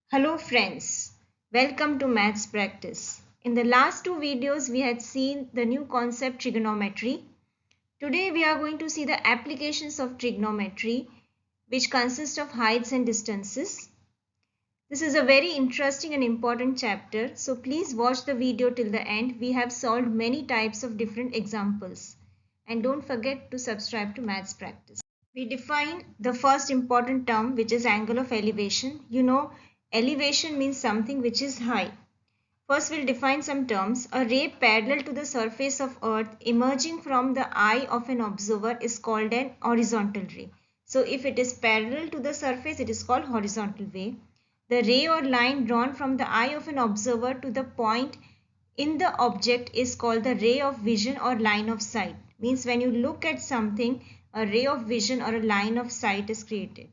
Hello friends, welcome to Maths Practice. In the last two videos we had seen the new concept trigonometry. Today we are going to see the applications of trigonometry which consist of heights and distances. This is a very interesting and important chapter, so please watch the video till the end. We have solved many types of different examples. And don't forget to subscribe to Maths Practice. We define the first important term, which is angle of elevation. You know, elevation means something which is high. First we'll define some terms. A ray parallel to the surface of earth emerging from the eye of an observer is called an horizontal ray. So if it is parallel to the surface, it is called horizontal ray. The ray or line drawn from the eye of an observer to the point in the object is called the ray of vision or line of sight. Means when you look at something, a ray of vision or a line of sight is created.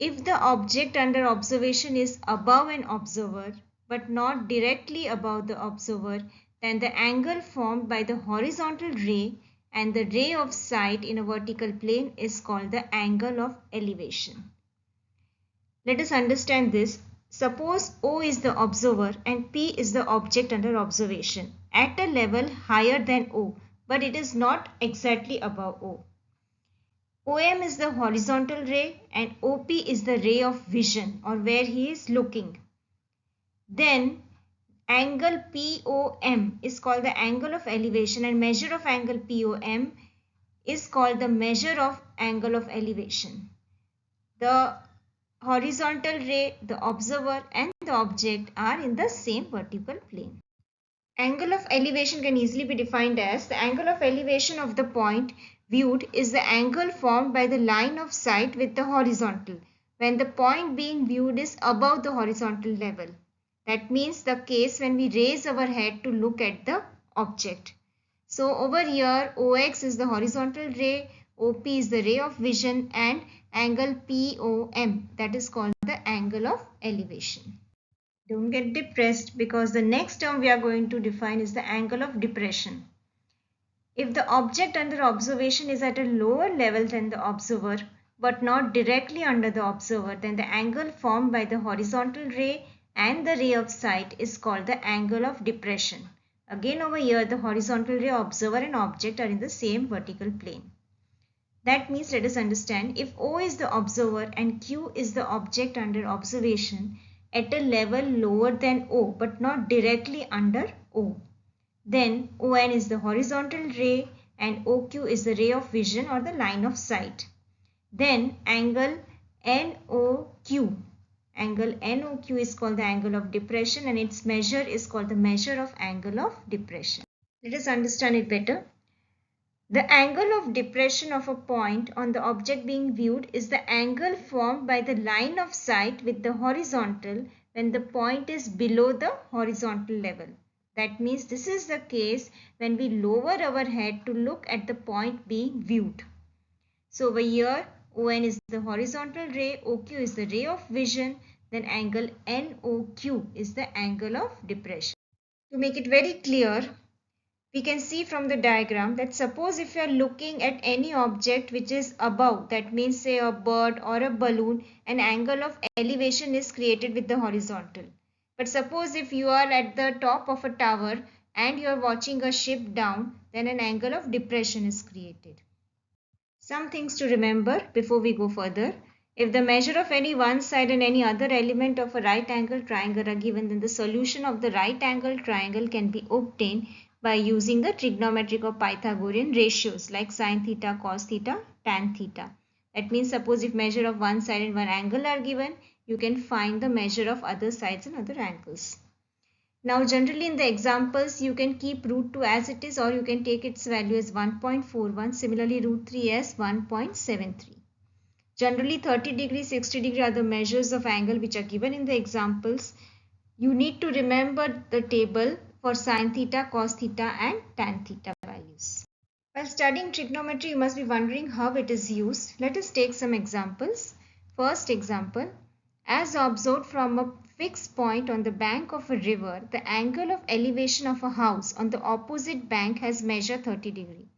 If the object under observation is above an observer but not directly above the observer, then the angle formed by the horizontal ray and the ray of sight in a vertical plane is called the angle of elevation. Let us understand this. Suppose O is the observer and P is the object under observation at a level higher than O, but it is not exactly above O. OM is the horizontal ray and OP is the ray of vision or where he is looking. Then angle POM is called the angle of elevation and measure of angle POM is called the measure of angle of elevation. The horizontal ray, the observer and the object are in the same vertical plane. Angle of elevation can easily be defined as the angle of elevation of the point viewed is the angle formed by the line of sight with the horizontal when the point being viewed is above the horizontal level. That means the case when we raise our head to look at the object. So over here OX is the horizontal ray, OP is the ray of vision and angle POM, that is called the angle of elevation. Don't get depressed because the next term we are going to define is the angle of depression. If the object under observation is at a lower level than the observer but not directly under the observer, then the angle formed by the horizontal ray and the ray of sight is called the angle of depression. Again over here the horizontal ray, observer and object are in the same vertical plane. That means let us understand, if O is the observer and Q is the object under observation at a level lower than O but not directly under O, then ON is the horizontal ray and OQ is the ray of vision or the line of sight. Then angle NOQ. Angle NOQ is called the angle of depression and its measure is called the measure of angle of depression. Let us understand it better. The angle of depression of a point on the object being viewed is the angle formed by the line of sight with the horizontal when the point is below the horizontal level. That means this is the case when we lower our head to look at the point being viewed. So over here ON is the horizontal ray, OQ is the ray of vision, then angle NOQ is the angle of depression. To make it very clear, we can see from the diagram that suppose if you are looking at any object which is above, that means say a bird or a balloon, an angle of elevation is created with the horizontal. But suppose if you are at the top of a tower and you are watching a ship down, then an angle of depression is created. Some things to remember before we go further. If the measure of any one side and any other element of a right angle triangle are given, then the solution of the right angle triangle can be obtained by using the trigonometric or Pythagorean ratios like sin theta, cos theta, tan theta. That means suppose if measure of one side and one angle are given, you can find the measure of other sides and other angles. Now generally in the examples you can keep root 2 as it is or you can take its value as 1.41. Similarly root 3 as 1.73. Generally 30 degree, 60 degree are the measures of angle which are given in the examples. You need to remember the table for sin theta, cos theta and tan theta values. While studying trigonometry, you must be wondering how it is used. Let us take some examples. First example, as observed from a fixed point on the bank of a river, the angle of elevation of a house on the opposite bank has measured 30 degree.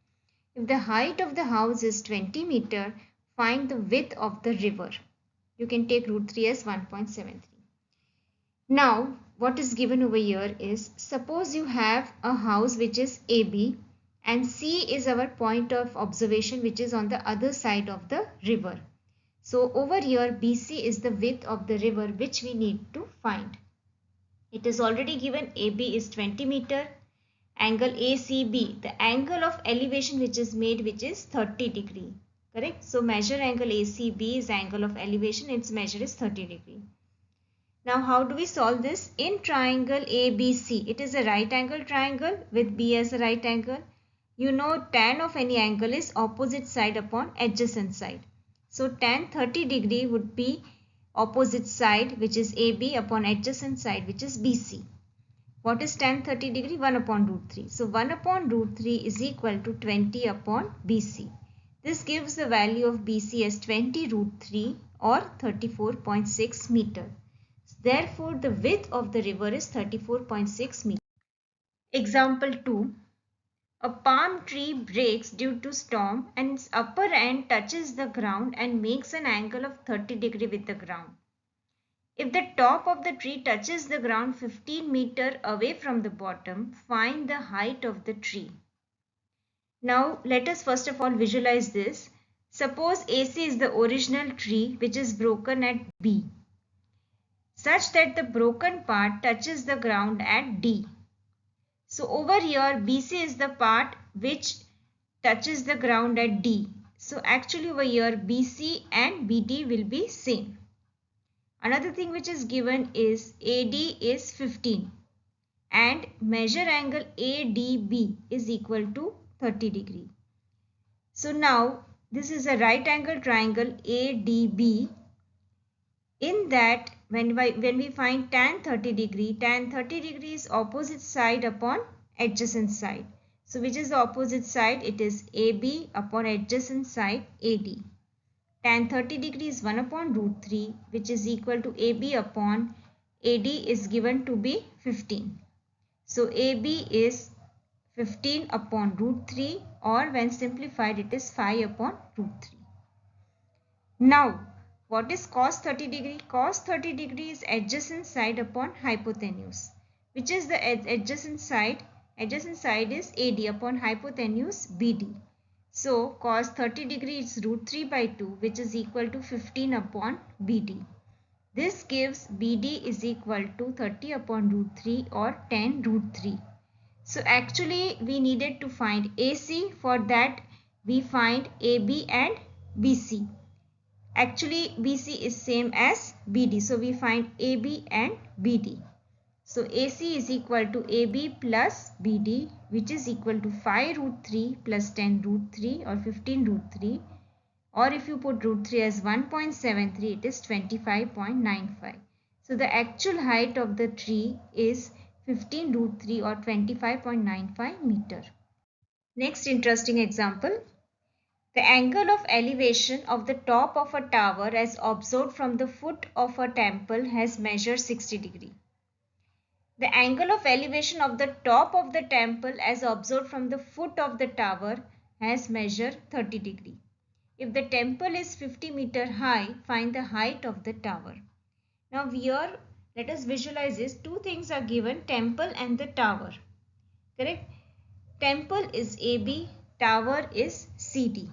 If the height of the house is 20 meter, find the width of the river. You can take root 3 as 1.73. Now what is given over here is, suppose you have a house which is AB and C is our point of observation which is on the other side of the river. So over here BC is the width of the river which we need to find. It is already given AB is 20 meter. Angle ACB, the angle of elevation which is made, which is 30 degree. Correct? So measure angle ACB is angle of elevation, its measure is 30 degree. Now how do we solve this? In triangle ABC, it is a right angle triangle with B as a right angle. You know tan of any angle is opposite side upon adjacent side. So tan 30 degree would be opposite side which is AB upon adjacent side which is BC. What is tan 30 degree? 1 upon root 3. So 1 upon root 3 is equal to 20 upon BC. This gives the value of BC as 20 root 3 or 34.6 meter. Therefore, the width of the river is 34.6 meter. Example 2. A palm tree breaks due to storm and its upper end touches the ground and makes an angle of 30 degree with the ground. If the top of the tree touches the ground 15 meter away from the bottom, find the height of the tree. Now let us first of all visualize this. Suppose AC is the original tree which is broken at B, such that the broken part touches the ground at D. So over here BC is the part which touches the ground at D. So actually over here BC and BD will be same. Another thing which is given is AD is 15 and measure angle ADB is equal to 30 degree. So now this is a right angle triangle ADB. In that when we find tan 30 degree is opposite side upon adjacent side. So which is the opposite side? It is AB upon adjacent side AD. Tan 30 degree is 1 upon root 3 which is equal to AB upon AD is given to be 15. So AB is 15 upon root 3 or when simplified it is 5 upon root 3. Now what is cos 30 degree? Cos 30 degree is adjacent side upon hypotenuse. Which is the adjacent side? Adjacent side is AD upon hypotenuse BD. So cos 30 degree is root 3 by 2 which is equal to 15 upon BD. This gives BD is equal to 30 upon root 3 or 10 root 3. So actually we needed to find AC. For that we find AB and BC. Actually BC is same as BD. So we find AB and BD. So AC is equal to AB plus BD which is equal to 5 root 3 plus 10 root 3 or 15 root 3, or if you put root 3 as 1.73 it is 25.95. So the actual height of the tree is 15 root 3 or 25.95 meter. Next interesting example. The angle of elevation of the top of a tower as observed from the foot of a temple has measured 60 degree. The angle of elevation of the top of the temple as observed from the foot of the tower has measured 30 degree. If the temple is 50 meter high, find the height of the tower. Now here let us visualize this. Two things are given, temple and the tower. Correct? Temple is AB, tower is CD.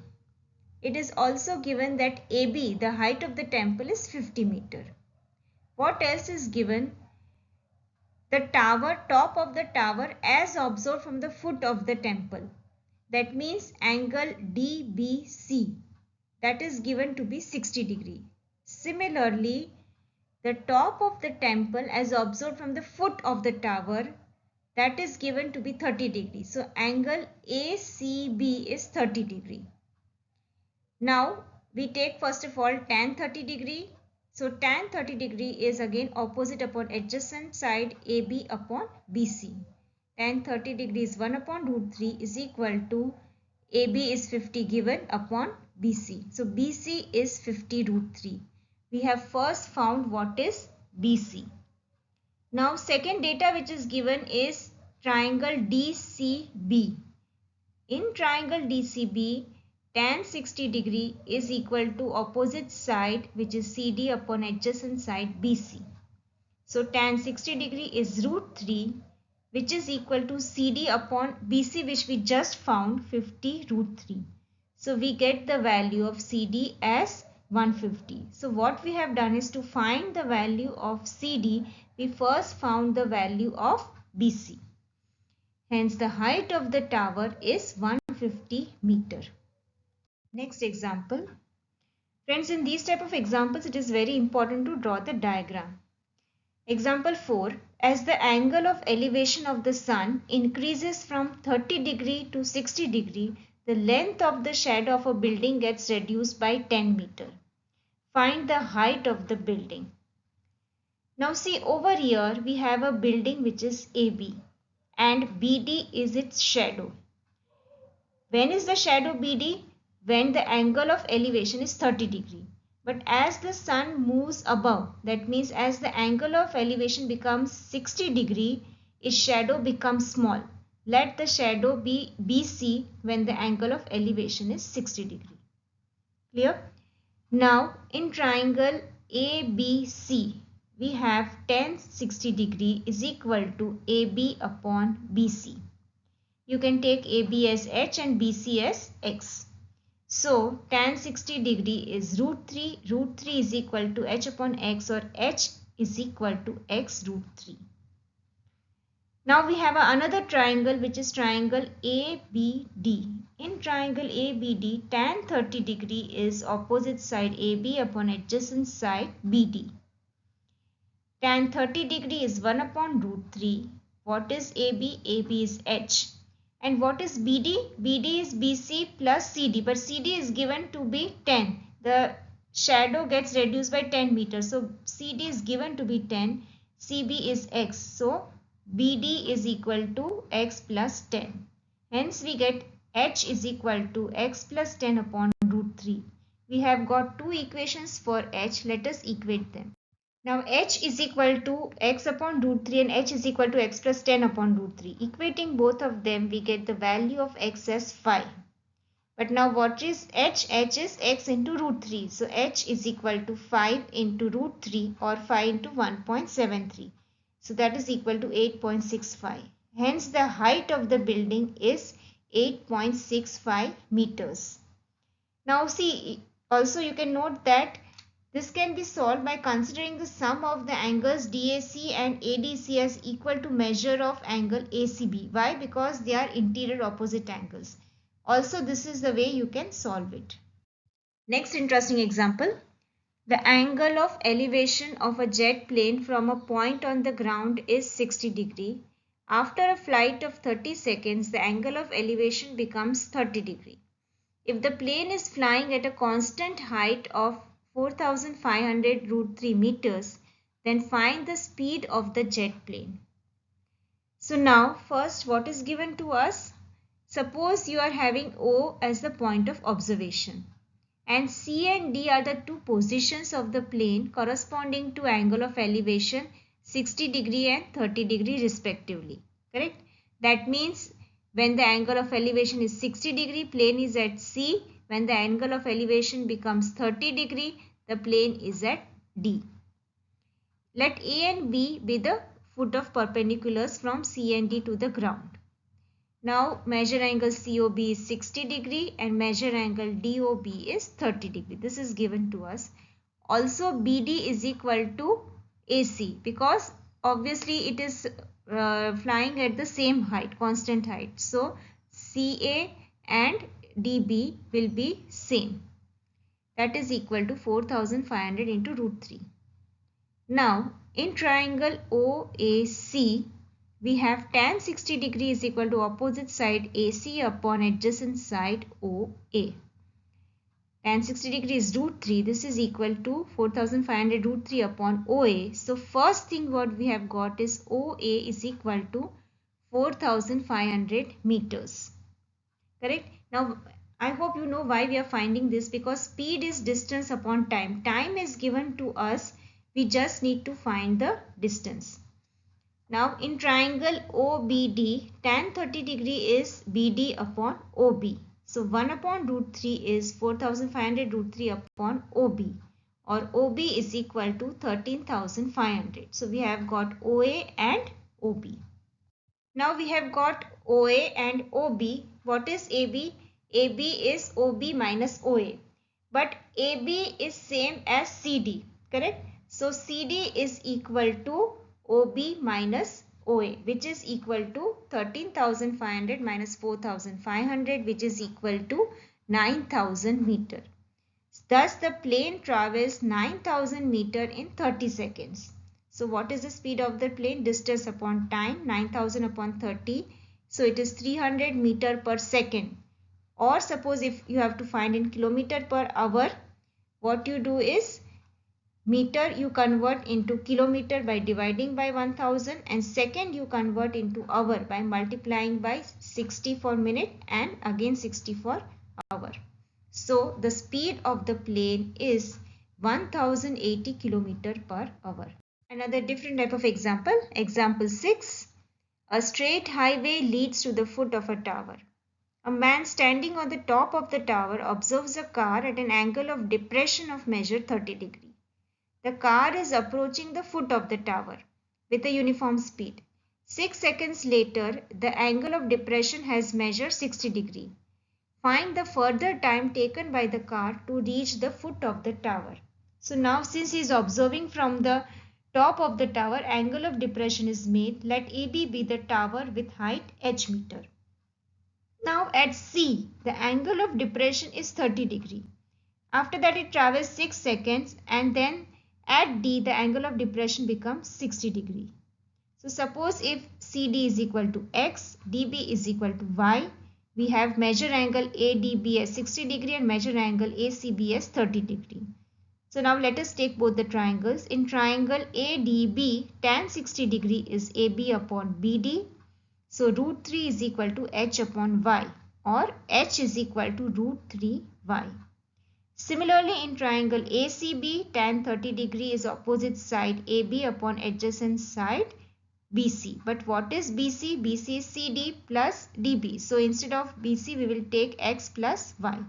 It is also given that AB, the height of the temple is 50 meter. What else is given? The tower, top of the tower as observed from the foot of the temple. That means angle DBC, that is given to be 60 degree. Similarly, the top of the temple as observed from the foot of the tower, that is given to be 30 degree. So angle ACB is 30 degree. Now we take first of all tan 30 degree. So tan 30 degree is again opposite upon adjacent side AB upon BC. Tan 30 degree is 1 upon root 3 is equal to AB is 50 given upon BC. So BC is 50 root 3. We have first found what is BC. Now second data which is given is triangle DCB. In triangle DCB, tan 60 degree is equal to opposite side which is CD upon adjacent side BC. So tan 60 degree is root 3, which is equal to CD upon BC, which we just found 50 root 3. So we get the value of CD as 150. So what we have done is to find the value of CD, we first found the value of BC. Hence the height of the tower is 150 meter. Next example. Friends, in these type of examples, it is very important to draw the diagram. Example 4. As the angle of elevation of the sun increases from 30 degree to 60 degree, the length of the shadow of a building gets reduced by 10 meter. Find the height of the building. Now see, over here we have a building which is AB and BD is its shadow. When is the shadow BD? When the angle of elevation is 30 degree. But as the sun moves above, that means as the angle of elevation becomes 60 degree, its shadow becomes small. Let the shadow be BC when the angle of elevation is 60 degree. Clear? Now in triangle ABC, we have tan 60 degree is equal to AB upon BC. You can take AB as H and BC as X. So tan 60 degree is root 3. Root 3 is equal to H upon X, or H is equal to X root 3. Now we have another triangle which is triangle ABD. In triangle ABD, tan 30 degree is opposite side AB upon adjacent side BD. Tan 30 degree is 1 upon root 3. What is AB? AB is H. And what is BD? BD is BC plus CD, but CD is given to be 10. The shadow gets reduced by 10 meters. So CD is given to be 10. CB is X. So BD is equal to X plus 10. Hence we get H is equal to X plus 10 upon root 3. We have got two equations for H. Let us equate them. Now H is equal to X upon root 3 and H is equal to X plus 10 upon root 3. Equating both of them, we get the value of X as 5. But now what is H? H is X into root 3. So H is equal to 5 into root 3, or 5 into 1.73. So that is equal to 8.65. Hence the height of the building is 8.65 meters. Now see, also you can note that this can be solved by considering the sum of the angles DAC and ADC as equal to measure of angle ACB. Why? Because they are interior opposite angles. Also, this is the way you can solve it. Next interesting example. The angle of elevation of a jet plane from a point on the ground is 60 degree. After a flight of 30 seconds, the angle of elevation becomes 30 degree. If the plane is flying at a constant height of 4500 root 3 meters, then find the speed of the jet plane. So now first, what is given to us? Suppose you are having O as the point of observation and C and D are the two positions of the plane corresponding to angle of elevation 60 degree and 30 degree respectively. Correct? That means when the angle of elevation is 60 degree, plane is at C. When the angle of elevation becomes 30 degree, the plane is at D. Let A and B be the foot of perpendiculars from C and D to the ground. Now measure angle COB is 60 degree and measure angle DOB is 30 degree. This is given to us. Also BD is equal to AC because obviously it is flying at the same height, constant height. So CA and DB will be same. That is equal to 4500 into root 3. Now in triangle OAC, we have tan 60 degree is equal to opposite side AC upon adjacent side OA. Tan 60 degree is root 3. This is equal to 4500 root 3 upon OA. So first thing what we have got is OA is equal to 4500 meters. Correct? Now I hope you know why we are finding this, because speed is distance upon time. Time is given to us. We just need to find the distance. Now in triangle OBD, tan 30 degree is BD upon OB. So 1 upon root 3 is 4500 root 3 upon OB. or OB is equal to 13,500. So we have got OA and OB. Now we have got OA and OB. What is AB? AB is OB minus OA. But AB is same as CD, correct? So CD is equal to OB minus OA, which is equal to 13,500 minus 4,500, which is equal to 9,000 meter. Thus the plane travels 9,000 meter in 30 seconds. So what is the speed of the plane? Distance upon time, 9,000 upon 30. So it is 300 meter per second. Or suppose if you have to find in kilometer per hour, what you do is meter you convert into kilometer by dividing by 1000, and second you convert into hour by multiplying by 60 for minute and again 60 for hour. So the speed of the plane is 1080 kilometer per hour. Another different type of example. Example 6. A straight highway leads to the foot of a tower. A man standing on the top of the tower observes a car at an angle of depression of measure 30 degree. The car is approaching the foot of the tower with a uniform speed. 6 seconds later, the angle of depression has measured 60 degree. Find the further time taken by the car to reach the foot of the tower. So now since he is observing from the top of the tower, angle of depression is made. Let AB be the tower with height h meter. Now at C, the angle of depression is 30 degree. After that it travels 6 seconds, and then at D the angle of depression becomes 60 degree. So suppose if CD is equal to X, DB is equal to Y, we have measure angle ADB as 60 degree and measure angle ACB as 30 degree. So now let us take both the triangles. In triangle ADB, tan 60 degree is AB upon BD. So root 3 is equal to H upon Y, or H is equal to root 3Y. Similarly, in triangle ACB, tan 30 degree is opposite side AB upon adjacent side BC. But what is BC? BC is CD plus DB. So instead of BC, we will take X plus Y.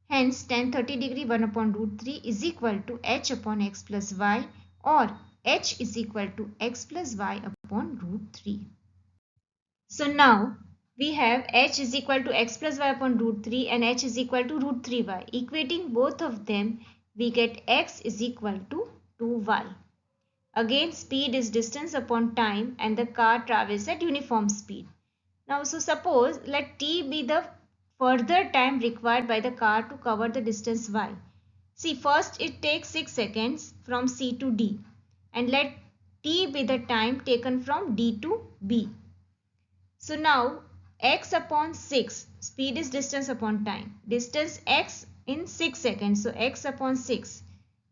Hence, tan 30 degree 1 upon root 3 is equal to H upon X plus Y, or H is equal to X plus Y upon root 3. So now we have H is equal to X plus Y upon root 3 and H is equal to root 3Y. Equating both of them, we get X is equal to 2Y. Again, speed is distance upon time and the car travels at uniform speed. Now, so suppose let T be the further time required by the car to cover the distance Y. See, first it takes 6 seconds from C to D, and let T be the time taken from D to B. So now X upon 6, speed is distance upon time. Distance X in 6 seconds, so X upon 6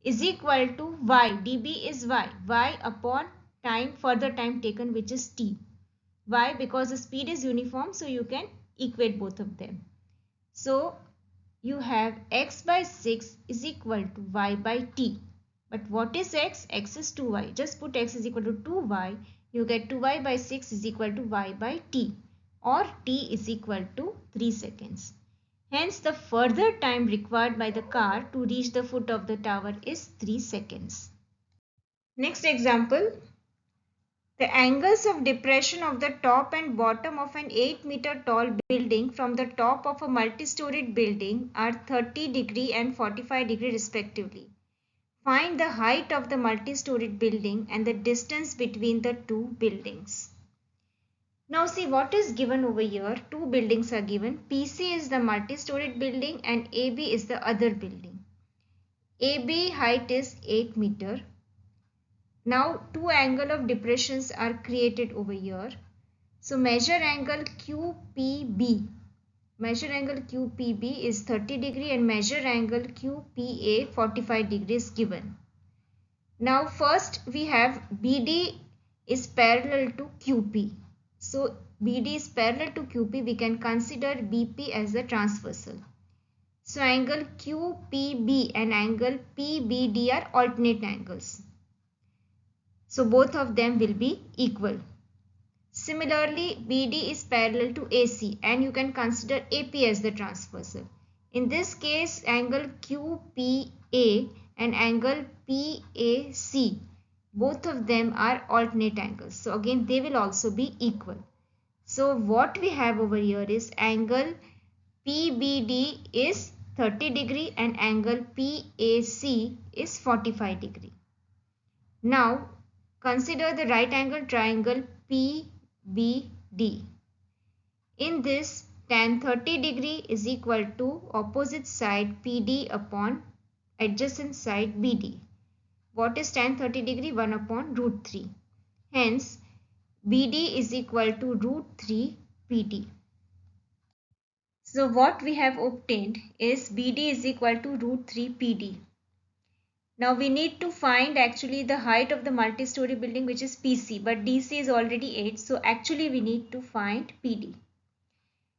is equal to Y, dB is Y, Y upon time, further time taken, which is T. Why? Because the speed is uniform, so you can equate both of them. So you have X by 6 is equal to Y by T. But what is X? X is 2Y. Just put X is equal to 2Y. You get 2Y by 6 is equal to Y by T, or T is equal to 3 seconds. Hence, the further time required by the car to reach the foot of the tower is 3 seconds. Next example. The angles of depression of the top and bottom of an 8-meter tall building from the top of a multi-storied building are 30 degree and 45 degree respectively. Find the height of the multi-storied building and the distance between the two buildings. Now see what is given over here. Two buildings are given. PC is the multi-storied building and AB is the other building. AB height is 8 meter. Now two angle of depressions are created over here. So measure angle QPB. Measure angle QPB is 30 degree and measure angle QPA 45 degrees given. Now first we have BD is parallel to QP. So BD is parallel to QP. We can consider BP as the transversal. So angle QPB and angle PBD are alternate angles. So both of them will be equal. Similarly, BD is parallel to AC and you can consider AP as the transversal. In this case, angle QPA and angle PAC. Both of them are alternate angles. So again they will also be equal. So what we have over here is angle PBD is 30 degree and angle PAC is 45 degree. Now consider the right angle triangle PBD. In this, tan 30 degree is equal to opposite side PD upon adjacent side BD. What is tan 30 degree? 1 upon root 3. Hence, BD is equal to root 3 PD. So what we have obtained is BD is equal to root 3 PD. Now we need to find actually the height of the multi-story building, which is PC, but DC is already 8. So actually we need to find PD.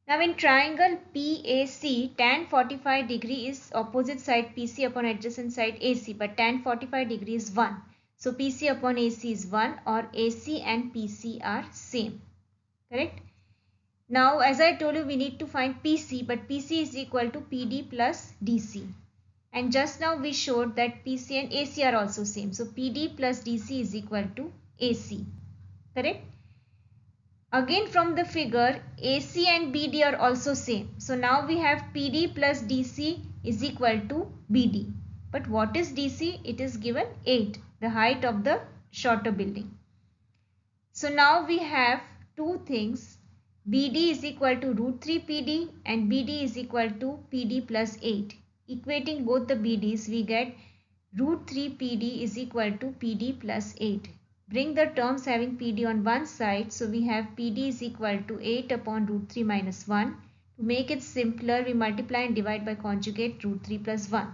Now in triangle PAC, tan 45 degree is opposite side PC upon adjacent side AC, but tan 45 degree is 1. So PC upon AC is 1, or AC and PC are same. Correct? Now as I told you, we need to find PC, but PC is equal to PD plus DC. And just now we showed that PC and AC are also same. So PD plus DC is equal to AC. Correct? Again from the figure, AC and BD are also same. So now we have PD plus DC is equal to BD. But what is DC? It is given 8, the height of the shorter building. So now we have two things. BD is equal to root 3 PD and BD is equal to PD plus 8. Equating both the BDs, we get root 3 PD is equal to PD plus 8. Bring the terms having PD on one side. So we have PD is equal to 8 upon root 3 minus 1. To make it simpler, we multiply and divide by conjugate root 3 plus 1.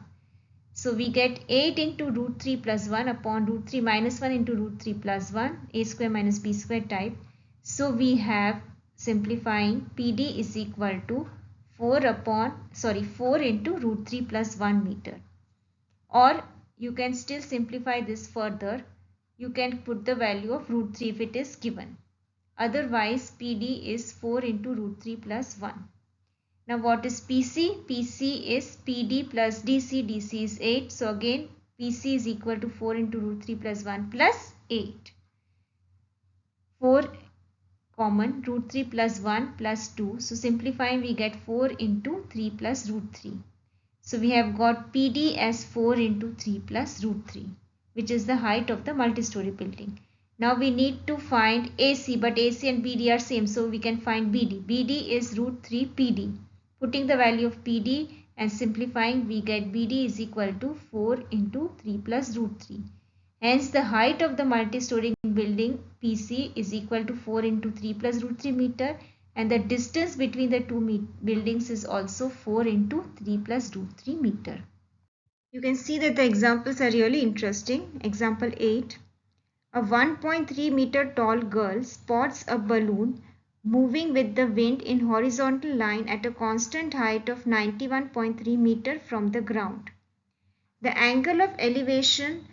So we get 8 into root 3 plus 1 upon root 3 minus 1 into root 3 plus 1, a square minus b square type. So we have, simplifying, PD is equal to 4 into root 3 plus 1 meter. Or you can still simplify this further. You can put the value of root 3 if it is given. Otherwise, PD is 4 into root 3 plus 1. Now what is PC? PC is PD plus DC. DC is 8. So again, PC is equal to 4 into root 3 plus 1 plus 8. 4 common, root 3 plus 1 plus 2. So simplifying, we get 4 into 3 plus root 3. So we have got PD as 4 into 3 plus root 3, which is the height of the multi-story building. Now we need to find AC, but AC and BD are same, so we can find BD. BD is root 3 PD. Putting the value of PD and simplifying, we get BD is equal to 4 into 3 plus root 3. Hence the height of the multi-story building PC is equal to 4 into 3 plus root 3 meter, and the distance between the two buildings is also 4 into 3 plus root 3 meter. You can see that the examples are really interesting. Example 8. A 1.3 meter tall girl spots a balloon moving with the wind in horizontal line at a constant height of 91.3 meter from the ground. The angle of elevation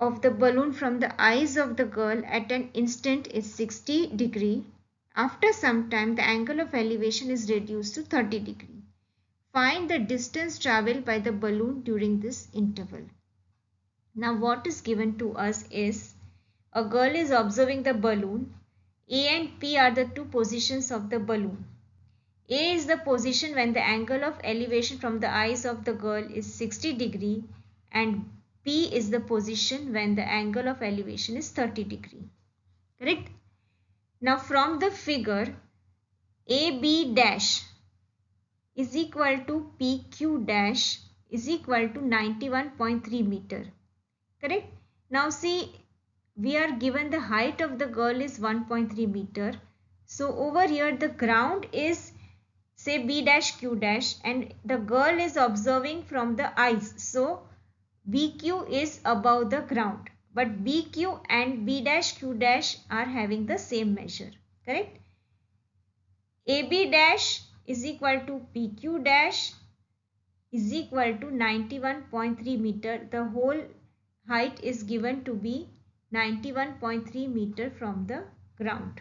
of the balloon from the eyes of the girl at an instant is 60 degree. After some time, the angle of elevation is reduced to 30 degree. Find the distance traveled by the balloon during this interval. Now what is given to us is a girl is observing the balloon. A and P are the two positions of the balloon. A is the position when the angle of elevation from the eyes of the girl is 60 degree, and P is the position when the angle of elevation is 30 degree. Correct? Now from the figure, AB dash is equal to PQ dash is equal to 91.3 meter. Correct? Now see, we are given the height of the girl is 1.3 meter. So over here the ground is say B dash Q dash and the girl is observing from the eyes. So BQ is above the ground, but BQ and B dash Q dash are having the same measure. Correct? AB dash is equal to PQ dash is equal to 91.3 meter. The whole height is given to be 91.3 meter from the ground.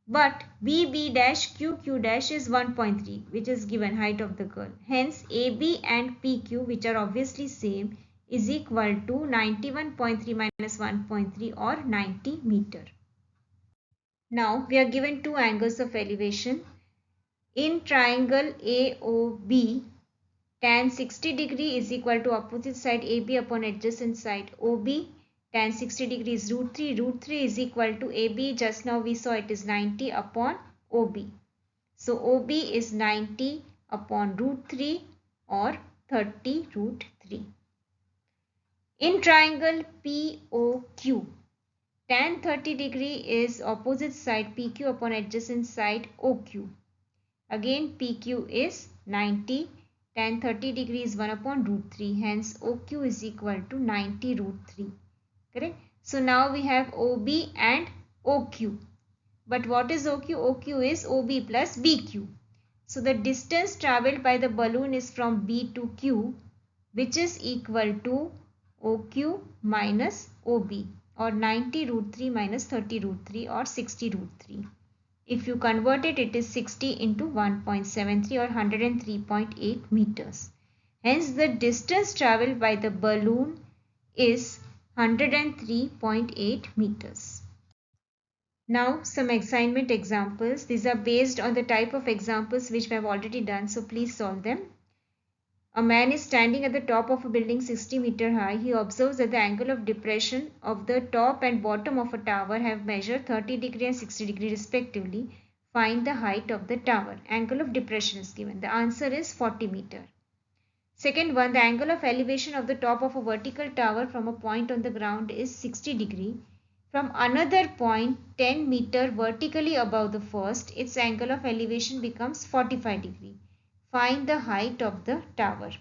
But BB dash QQ dash is 1.3, which is given height of the girl. Hence AB and PQ, which are obviously same, is equal to 91.3 minus 1.3 or 90 meter. Now we are given two angles of elevation. In triangle AOB, tan 60 degree is equal to opposite side AB upon adjacent side OB. Tan 60 degree is root 3. Root 3 is equal to AB. Just now we saw it is 90 upon OB. So OB is 90 upon root 3 or 30 root 3. In triangle POQ, tan 30 degree is opposite side PQ upon adjacent side OQ. Again PQ is 90. Tan 30 degree is 1 upon root 3. Hence OQ is equal to 90 root 3. Correct? So now we have OB and OQ. But what is OQ? OQ is OB plus BQ. So the distance travelled by the balloon is from B to Q, which is equal to OQ minus OB, or 90 root 3 minus 30 root 3 or 60 root 3. If you convert it, it is 60 into 1.73 or 103.8 meters. Hence the distance travelled by the balloon is 103.8 meters. Now some assignment examples. These are based on the type of examples which we have already done, so please solve them. A man is standing at the top of a building 60 meter high. He observes that the angle of depression of the top and bottom of a tower have measured 30 degree and 60 degree respectively. Find the height of the tower. Angle of depression is given. The answer is 40 meter. Second one, the angle of elevation of the top of a vertical tower from a point on the ground is 60 degree. From another point 10 meter vertically above the first, its angle of elevation becomes 45 degree. Find the height of the tower.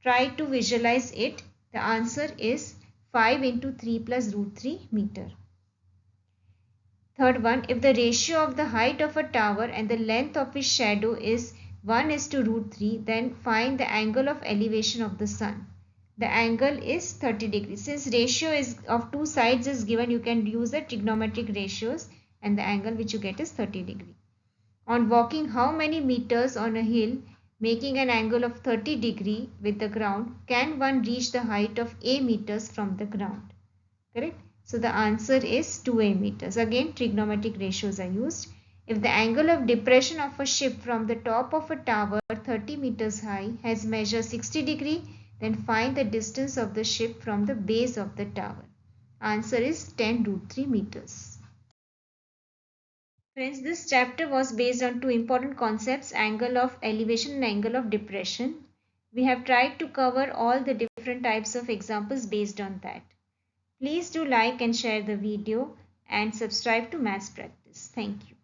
Try to visualize it. The answer is 5 into 3 plus root 3 meter. Third one, if the ratio of the height of a tower and the length of its shadow is 1 is to root 3, then find the angle of elevation of the sun. The angle is 30 degrees. Since ratio is of two sides is given, you can use the trigonometric ratios and the angle which you get is 30 degree. On walking how many meters on a hill making an angle of 30 degree with the ground can one reach the height of A meters from the ground? Correct? So the answer is 2A meters. Again trigonometric ratios are used. If the angle of depression of a ship from the top of a tower 30 meters high has measured 60 degree, then find the distance of the ship from the base of the tower. Answer is 10 root 3 meters. Friends, this chapter was based on two important concepts, angle of elevation and angle of depression. We have tried to cover all the different types of examples based on that. Please do like and share the video and subscribe to Maths Practice. Thank you.